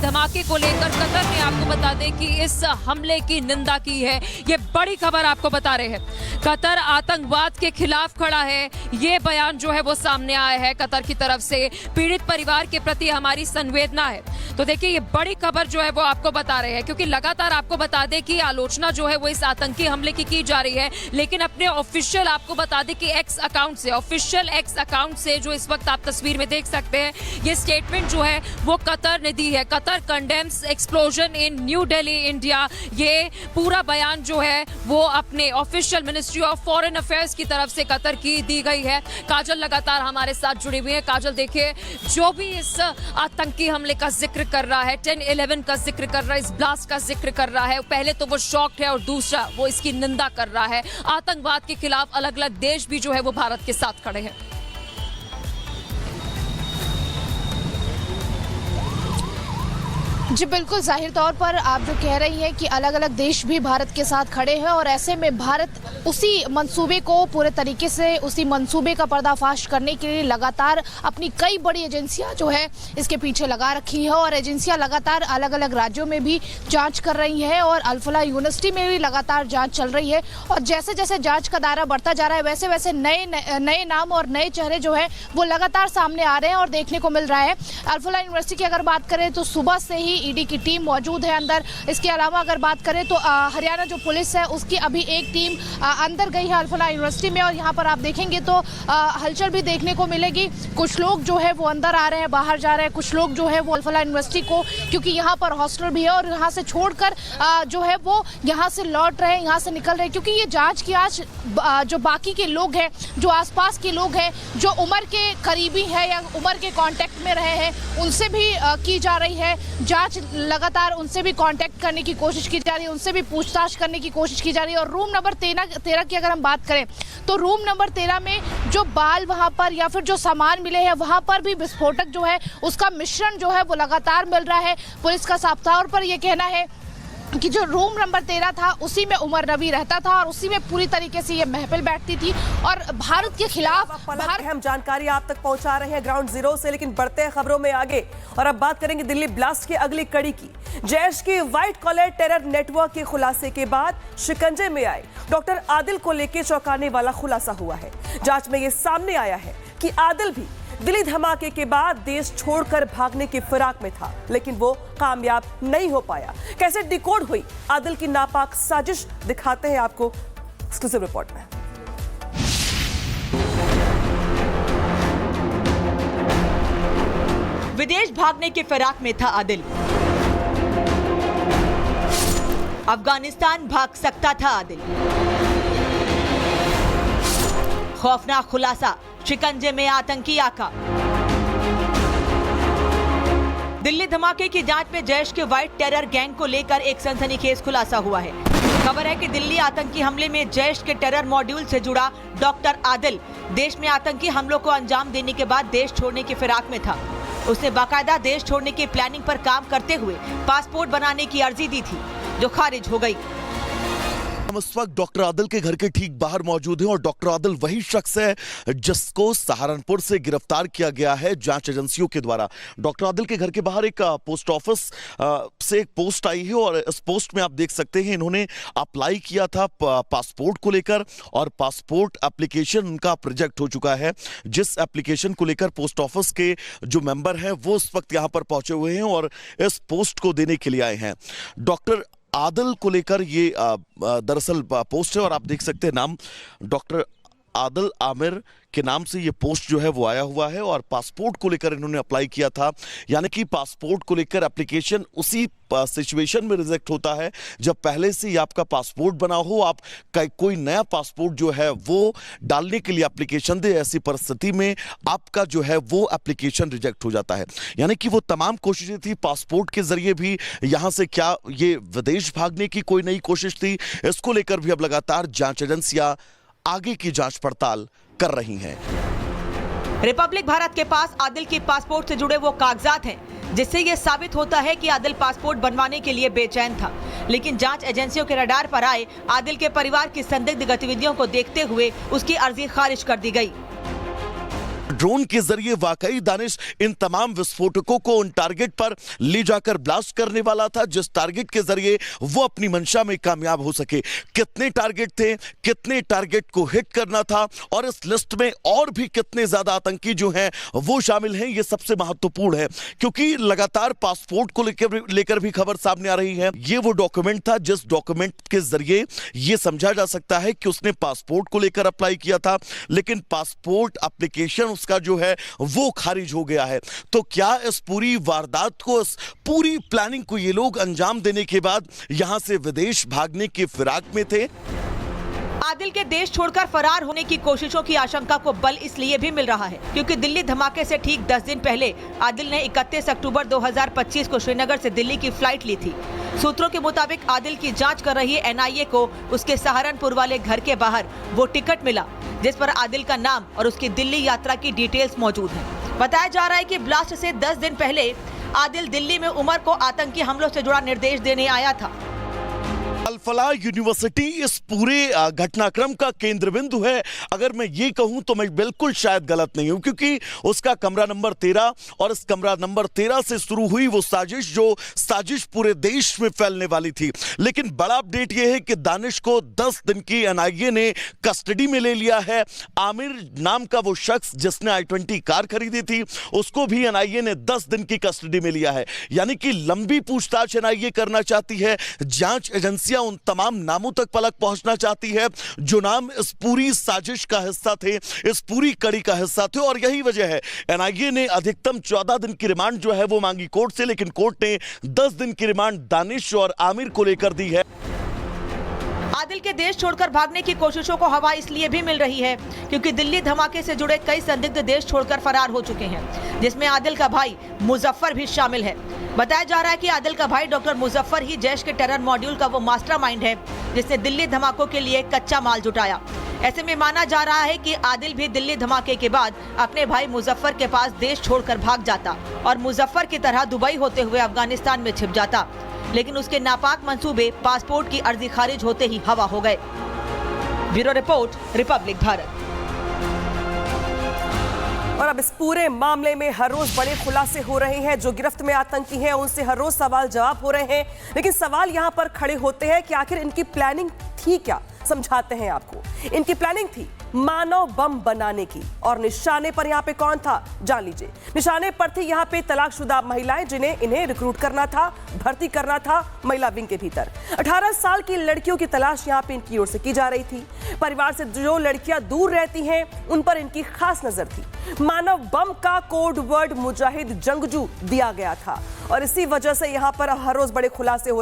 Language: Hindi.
धमाके को लेकर कतर ने आपको बता दें कि इस हमले की निंदा की है। ये बड़ी खबर आपको बता रहे हैं, कतर आतंकवाद के खिलाफ खड़ा है। ये बयान जो है वो सामने आया है कतर की तरफ से। पीड़ित परिवार के प्रति हमारी संवेदना है। तो देखिए ये बड़ी खबर जो है वो आपको बता रहे हैं, क्योंकि लगातार आपको बता दें कि आलोचना जो है वो इस आतंकी हमले की जा रही है, लेकिन अपने ऑफिशियल आपको बता दें कि एक्स अकाउंट से, ऑफिशियल एक्स अकाउंट से जो इस वक्त आप तस्वीर में देख सकते हैं, ये स्टेटमेंट जो है वो कतर ने दी है। कतर कंडेम्स एक्सप्लोजन इन न्यू दिल्ली इंडिया। ये पूरा बयान जो है वो अपने official ministry of foreign affairs की तरफ से कतर की दी गई है। काजल लगातार हमारे साथ जुड़ी हुई है। काजल देखिए, जो भी इस आतंकी हमले का जिक्र कर रहा है, 10/11 का जिक्र कर रहा है, इस ब्लास्ट का जिक्र कर रहा है, पहले तो वो शॉक्ड है और दूसरा वो इसकी निंदा कर रहा है। आतंकवाद के खिलाफ अलग अलग देश भी जो है वो भारत के साथ खड़े हैं। जी बिल्कुल, जाहिर तौर पर आप जो कह रही हैं कि अलग अलग देश भी भारत के साथ खड़े हैं और ऐसे में भारत उसी मंसूबे को पूरे तरीके से, उसी मंसूबे का पर्दाफाश करने के लिए लगातार अपनी कई बड़ी एजेंसियां जो है इसके पीछे लगा रखी है और एजेंसियां लगातार अलग अलग राज्यों में भी जांच कर रही हैं और अल-फलाह यूनिवर्सिटी में भी लगातार जांच चल रही है। और जैसे जैसे जांच का दायरा बढ़ता जा रहा है, वैसे वैसे नए नाम और नए चेहरे जो है वो लगातार सामने आ रहे हैं और देखने को मिल रहा है। अल-फलाह यूनिवर्सिटी की अगर बात करें तो सुबह से ही ईडी की टीम मौजूद है अंदर। इसके अलावा अगर बात करें तो हरियाणा जो पुलिस है उसकी अभी एक टीम अंदर गई है अल-फलाह यूनिवर्सिटी में और यहाँ पर आप देखेंगे तो हलचल भी देखने को मिलेगी। कुछ लोग जो है वो अंदर आ रहे हैं, बाहर जा रहे हैं, कुछ लोग जो है वो अल-फलाह यूनिवर्सिटी को, क्योंकि यहाँ पर हॉस्टल भी है और यहाँ से छोड़कर जो है वो यहाँ से लौट रहे हैं, यहाँ से निकल रहे हैं, क्योंकि ये जाँच की आज जो बाकी के लोग हैं, जो आसपास के लोग हैं, जो उम्र के करीबी है या उम्र के कांटेक्ट में रहे हैं, उनसे भी की जा रही है जांच। लगातार उनसे भी कांटेक्ट करने की कोशिश की जा रही है, उनसे भी पूछताछ करने की कोशिश की जा रही है। और रूम नंबर 13 की अगर हम बात करें तो रूम नंबर 13 में जो बाल वहां पर या फिर जो सामान मिले हैं वहां पर भी विस्फोटक जो है उसका मिश्रण जो है वो लगातार मिल रहा है। पुलिस का साफ तौर पर यह कहना है कि जो रूम नंबर 13 था उसी में उमर नबी रहता था और उसी में पूरी तरीके से ये महफिल बैठती थी और भारत के खिलाफ हम जानकारी आप तक पहुंचा रहे हैं ग्राउंड जीरो से। लेकिन बढ़ते हैं खबरों में आगे और अब बात करेंगे दिल्ली ब्लास्ट की अगली कड़ी की। जैश की व्हाइट कॉलर टेरर नेटवर्क के खुलासे के बाद शिकंजे में आए डॉक्टर आदिल को लेकर चौंकाने वाला खुलासा हुआ है। जांच में यह सामने आया है कि आदिल भी दिल्ली धमाके के बाद देश छोड़कर भागने की फिराक में था, लेकिन वो कामयाब नहीं हो पाया। कैसे डिकोड हुई आदिल की नापाक साजिश, दिखाते हैं आपको एक्सक्लूसिव रिपोर्ट में। विदेश भागने के फिराक में था आदिल। अफगानिस्तान भाग सकता था आदिल। खौफनाक खुलासा, शिकंजे में आतंकी आका। दिल्ली धमाके की जांच में जैश के व्हाइट टेरर गैंग को लेकर एक सनसनीखेज खुलासा हुआ है। खबर है कि दिल्ली आतंकी हमले में जैश के टेरर मॉड्यूल से जुड़ा डॉक्टर आदिल देश में आतंकी हमलों को अंजाम देने के बाद देश छोड़ने की फिराक में था। उसने बाकायदा देश छोड़ने की प्लानिंग पर काम करते हुए पासपोर्ट बनाने की अर्जी दी थी, जो खारिज हो गई। हम इस वक्त डॉक्टर आदिल के घर के ठीक बाहर मौजूद हैं और डॉक्टर आदिल वही शख्स है जिसको सहारनपुर से गिरफ्तार किया गया है जांच एजेंसियों के द्वारा। डॉक्टर आदिल के घर के बाहर एक पोस्ट ऑफिस से एक पोस्ट आई है और इस पोस्ट में आप देख सकते हैं इन्होंने अप्लाई किया था पासपोर्ट को लेकर और पासपोर्ट एप्लीकेशन उनका प्रोजेक्ट हो चुका है। जिस एप्लीकेशन को लेकर पोस्ट ऑफिस के जो मेंबर हैं वो इस वक्त यहाँ पर पहुंचे हुए हैं और इस पोस्ट को देने के लिए आए हैं। डॉक्टर आदिल को लेकर ये दरअसल पोस्ट है और आप देख सकते हैं नाम डॉक्टर आदिल आमिर के नाम से ये पोस्ट जो है वो आया हुआ है और पासपोर्ट को लेकर इन्होंने अप्लाई किया था। यानी कि पासपोर्ट को लेकर एप्लीकेशन उसी सिचुएशन में रिजेक्ट होता है जब पहले से ही आपका पासपोर्ट बना हो, आप कोई नया पासपोर्ट जो है वो डालने के लिए एप्लीकेशन दे, ऐसी परिस्थिति में आपका जो है वो एप्लीकेशन रिजेक्ट हो जाता है। यानी कि वो तमाम कोशिशें थी पासपोर्ट के जरिए भी यहाँ से क्या ये विदेश भागने की कोई नई कोशिश थी, इसको लेकर भी अब लगातार जांच एजेंसियां आगे की जांच पड़ताल कर रही हैं। रिपब्लिक भारत के पास आदिल की पासपोर्ट से जुड़े वो कागजात हैं जिससे ये साबित होता है कि आदिल पासपोर्ट बनवाने के लिए बेचैन था, लेकिन जांच एजेंसियों के रडार पर आए आदिल के परिवार की संदिग्ध गतिविधियों को देखते हुए उसकी अर्जी खारिज कर दी गई। ड्रोन के जरिए वाकई दानिश इन तमाम विस्फोटकों को उन टारगेट पर ले जाकर ब्लास्ट करने वाला था जिस टारगेट के जरिए वो अपनी मंशा में कामयाब हो सके। कितने टारगेट थे, कितने टारगेट को हिट करना था और इस लिस्ट में और भी कितने ज्यादा आतंकी जो हैं वो शामिल हैं, ये सबसे महत्वपूर्ण है क्योंकि लगातार पासपोर्ट को लेकर भी खबर सामने आ रही है। ये वो डॉक्यूमेंट था जिस डॉक्यूमेंट के जरिए ये समझा जा सकता है कि उसने पासपोर्ट को लेकर अप्लाई किया था, लेकिन पासपोर्ट एप्लीकेशन उसका जो है वो खारिज हो गया है। तो क्या इस पूरी वारदात को, इस पूरी प्लानिंग को ये लोग अंजाम देने के बाद यहां से विदेश भागने की फिराक में थे? आदिल के देश छोड़कर फरार होने की कोशिशों की आशंका को बल इसलिए भी मिल रहा है क्योंकि दिल्ली धमाके से ठीक 10 दिन पहले आदिल ने 31 अक्टूबर 2025 को श्रीनगर से दिल्ली की फ्लाइट ली थी। सूत्रों के मुताबिक आदिल की जांच कर रही एनआईए को उसके सहारनपुर वाले घर के बाहर वो टिकट मिला जिस पर आदिल का नाम और उसकी दिल्ली यात्रा की डिटेल्स मौजूद है। बताया जा रहा है कि ब्लास्ट से 10 दिन पहले आदिल दिल्ली में उमर को आतंकी हमलों से जुड़ा निर्देश देने आया था। अल-फलाह यूनिवर्सिटी इस पूरे घटनाक्रम का केंद्र बिंदु है। अगर मैं ये कहूं तो मैं बिल्कुल शायद गलत नहीं हूं क्योंकि उसका कमरा नंबर 13 और इस कमरा नंबर 13 से शुरू हुई वो साजिश जो साजिश पूरे देश में फैलने वाली थी। लेकिन बड़ा अपडेट यह है कि दानिश को 10 दिन की एनआईए ने कस्टडी में ले लिया है। आमिर नाम का वो शख्स जिसने i20 कार खरीदी थी उसको भी एनआईए ने 10 दिन की कस्टडी में लिया है। यानी कि लंबी पूछताछ एनआईए करना चाहती है। जांच एजेंसियां उन तमाम नामों तक पलक पहुंचना चाहती है जो नाम इस पूरी साजिश का हिस्सा थे, इस पूरी कड़ी का हिस्सा थे। और यही वजह है एनआईए ने अधिकतम 14 दिन की रिमांड जो है वो मांगी कोर्ट से, लेकिन कोर्ट ने 10 दिन की रिमांड दानिश और आमिर को लेकर दी है। आदिल के देश छोड़कर भागने की कोशिशों को हवा इसलिए भी मिल रही है क्योंकि दिल्ली धमाके से जुड़े कई संदिग्ध देश छोड़कर फरार हो चुके हैं जिसमें आदिल का भाई मुजफ्फर भी शामिल है। बताया जा रहा है कि आदिल का भाई डॉक्टर मुजफ्फर ही जैश के टेरर मॉड्यूल का वो मास्टरमाइंड है जिसने दिल्ली धमाकों के लिए कच्चा माल जुटाया। ऐसे में माना जा रहा है कि आदिल भी दिल्ली धमाके के बाद अपने भाई मुजफ्फर के पास देश छोड़कर भाग जाता और मुजफ्फर की तरह दुबई होते हुए अफगानिस्तान में छिप जाता, लेकिन उसके नापाक मंसूबे पासपोर्ट की अर्जी खारिज होते ही हवा हो गए। Bureau report, Republic Bharat. और अब इस पूरे मामले में हर रोज बड़े खुलासे हो रहे हैं। जो गिरफ्त में आतंकी हैं उनसे हर रोज सवाल जवाब हो रहे हैं, लेकिन सवाल यहां पर खड़े होते हैं कि आखिर इनकी प्लानिंग थी क्या। समझाते हैं आपको। इनकी प्लानिंग थी मानव बम बनाने की, और निशाने पर यहां पे कौन था जान लीजिए। निशाने पर थी यहां पे तलाकशुदा महिलाएं जिन्हें इन्हें रिक्रूट करना था, भर्ती करना था महिला विंग के भीतर। 18 साल की लड़कियों की तलाश यहां पे इनकी ओर से की जा रही थी। परिवार से जो लड़कियां दूर रहती हैं उन पर इनकी खास नजर थी। मानव बम का कोड वर्ड मुजाहिद जंगजू दिया गया था और इसी वजह से यहां पर हर रोज बड़े खुलासे हो